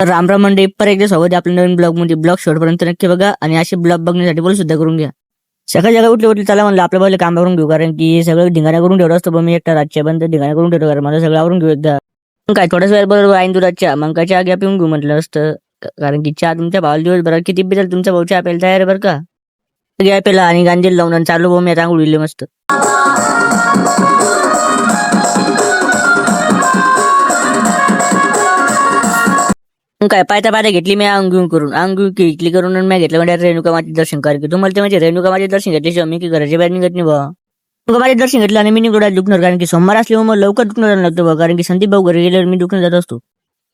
राम राम मंडळी, परत एकदा स्वागत आहे आपल्या नवीन ब्लॉग मध्ये. ब्लॉग शेवटपर्यंत नक्की बघा आणि असे ब्लॉग बघण्यासाठी बोल सुद्धा करून घ्या. सकाळी जगा उठले चला म्हणलं आपल्या पहिले काम करून घेऊ, कारण की सगळं ढिंगाणा करून ठेवलं असतं. मी एकटा रातच्या बंद ढिंगाणा करून ठेवतो, कारण मला सगळं आवरून घेऊ एकदा. मग काय थोड्याच वेळ बरोबर आईन दुधाच्या मग काय चहा घ्या पिऊन घेऊ म्हटलं असतं, कारण की चहा तुमच्या भावाला दिवसभरात किती पिचाल तुमचा भाऊ चहा प्यायला तयार आहे बरं का. घ्या पेला आणि गांजेल लावून आणि चालू भाऊ मी आता उडले मस्त. मग काय पायता पायता घेतली मी अंगून करून घेतली करून आणि मी घेतलं म्हणजे रेणुका माझे दर्शन कर की तुम्हाला ते म्हणजे रेणुका माझे दर्शन घेतल्याशिवाय मी की घराच्या बाहेर निघत नाही बा. रेणुका माझे दर्शन घेतलं आणि मी निघून दुखणार, कारण की सोमवार असल्यामुळे मग लवकर दुखणार लागतं बा, कारण की संदीप भाऊ घरी गेल्यावर मी दुखून जात असतो.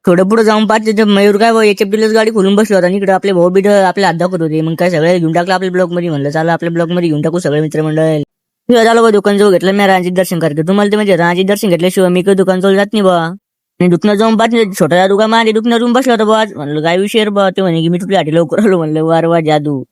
थोडं पुढे जाऊन पाहते तर मयूर काय भाऊ याच्या दिलच गाडी खोलून बसलो होता आणि इकडे आपले भाऊ बिड आपले हात दाखवत होते. मग काय सगळे घेऊन टाकलं आपल्या ब्लॉग मध्ये, म्हणलं चला आपल्या ब्लॉग मध्ये घेऊन टाकू सगळे मित्रमंडळ. झालं बा दुकान जवळ घेतलं मी रांजीत दर्शन करते. तुम्हाला ते म्हणजे रांजीत दर्शन घेतल्याशिवाय मी काही दुकान जवळ जात नाही बा. आणि दुखणं जाऊन पाच छोट्या दुकान माझ्या दुखणं रूम बसला होता बा. म्हणलं काय विषय बा, ते म्हणे की मी तुला आधी लवकर आलो, म्हणलं वार वा जादू.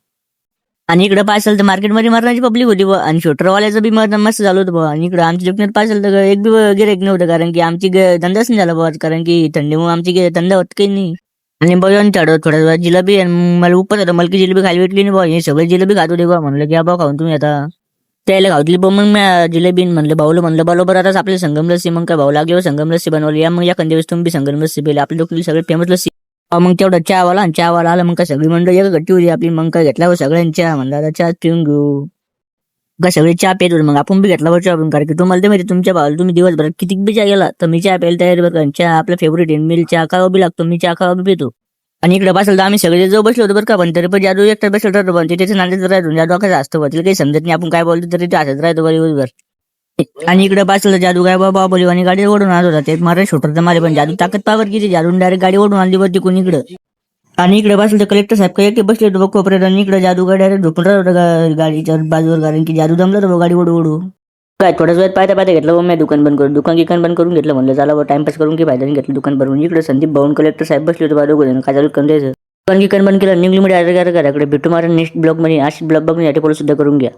आणि इकडे पार्सल तर मार्केटमध्ये मारण्याची पब्लिक होती बा, आणि शोटरवाल्याचं बी मस्त झालं होतं बा. आणि इकडे आमच्या दुकानात पार्सल तर एक बी गिऱ्हाईक नव्हतं, कारण की आमची धंदाच नाही झाला बा, कारण की थंडीमुळे आमची धंदा होत काही नाही. आणि बघून थोड्या वेळा जिलेबी आणि मला उपच होता, मला की जिलेबी खाली भेटली नाही बा. हे सगळे जिलेबी खात होते बा. म्हणलं की बा खाऊन तुम्ही आता त्याला खावतली बा. मग मी जिलेबी म्हणलं भाऊला म्हणलं बरोबर आताच आपले संगम लस्सी. मग काय भाऊ लागले संगम लस्सी बनवली या. मग या दिवस तुम्ही संगम लस्सी पेले आपली लोकली सगळे फेमस लस्सी. मग तेवढा चहावाला आणि चहावाला आला. मग काय सगळी मंडळी एक गट्टी होती आपली. मग काय घेतला सगळ्यांच्या म्हणलं आता चहा पिऊन घेऊ. का सगळे चहा पेत होते, मग आपण बी घेतला चहा पिऊन, कारण की तुम्हाला ते माहिती तुमच्या भावाला तुम्ही दिवसभरात किती बी चहा गेला तर मी चहा प्यायला तयार बरं. चहा आपला फेवरेट आहे, मिल चहा खावा बी लागतो, मी चहा खावा बी पितो. आणि इकडे बसलं तर आम्ही सगळे जवळ बसलो होतो बरं का, पण तरी पण जादू एकटा बसलो ठरतो, पण त्याच्या नांदेच राहतो. जादू कसं असतं तिला काही समजत नाही, आपण काय बोलतो तरी ते हसत राहतो बरोबर. आणि इकडे बसलं जादू काय बाबा बोलू आणि गाडी ओढून आणत होता. ते मारे शोटर तर मारे, पण जादू ताकद पावर किती, जादून डायरेक्ट गाडी ओढून आणली बरं तिकडून इकडं. आणि इकडे बसलं तर कलेक्टर साहेब काही एकटे बसले होते बघ कोपऱ्यात, आणि इकडे जादू गाडी डायरेक्ट झोपून राहत होता गाडीच्या बाजूवर, कारण की जादू दमला होता गाडी ओढू ओढू. काय थोड्याच वेळात पायता पायता घेतलं मी दुकान बंद करून, दुकान बंद करून घेतलं. म्हणलं चला टाइमपास करून की फायदा नाही, घेतलं दुकान बंद. इकडे संदीप भाऊन कलेक्टर साहेब बसले होते बाजू काय चालू करून द्यायचं. दुकान बंद केलं, निघली मध्ये घराकडे भेटू मारा नेक्स्ट ब्लॉग मध्ये. अशी ब्लॉग बघण्यासाठी फॉलो सुद्धा करून घ्या.